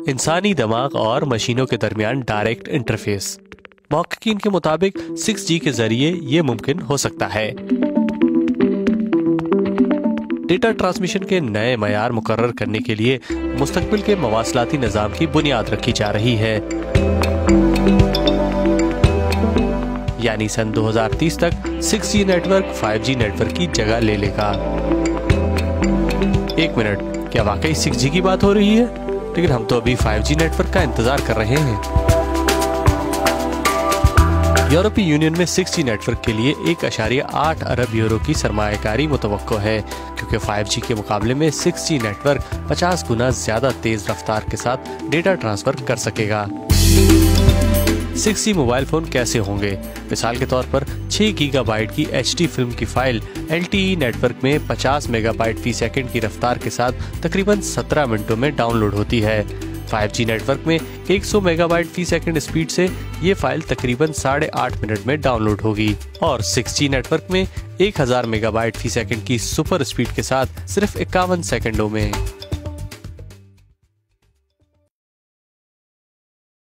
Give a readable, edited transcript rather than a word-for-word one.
इंसानी दिमाग और मशीनों के दरमियान डायरेक्ट इंटरफेस। महक्कीन के मुताबिक 6G के जरिए ये मुमकिन हो सकता है। डेटा ट्रांसमिशन के नए मयार मुकर्रर करने के लिए मुस्तकबिल के मवासलाती निज़ाम की बुनियाद रखी जा रही है, यानी सन 2030 तक 6G नेटवर्क 5G नेटवर्क की जगह ले लेगा। एक मिनट, क्या वाकई 6G की बात हो रही है? लेकिन हम तो अभी 5G नेटवर्क का इंतजार कर रहे हैं। यूरोपीय यूनियन में 6G नेटवर्क के लिए 1.8 अरब यूरो की सरमायाकारी मुतवक्को है, क्योंकि 5G के मुकाबले में 6G नेटवर्क 50 गुना ज्यादा तेज रफ्तार के साथ डेटा ट्रांसफर कर सकेगा। 6G मोबाइल फोन कैसे होंगे? मिसाल के तौर पर 6 गीगाबाइट की HD फिल्म की फाइल LTE नेटवर्क में 50 मेगाबाइट फी सेकंड की रफ्तार के साथ तकरीबन 17 मिनटों में डाउनलोड होती है। 5G नेटवर्क में 100 मेगाबाइट फी सेकंड स्पीड से ये फाइल तकरीबन 8.5 मिनट में डाउनलोड होगी, और 6G नेटवर्क में 1000 मेगाबाइट फी सेकंड की सुपर स्पीड के साथ सिर्फ 51 सेकंडों में।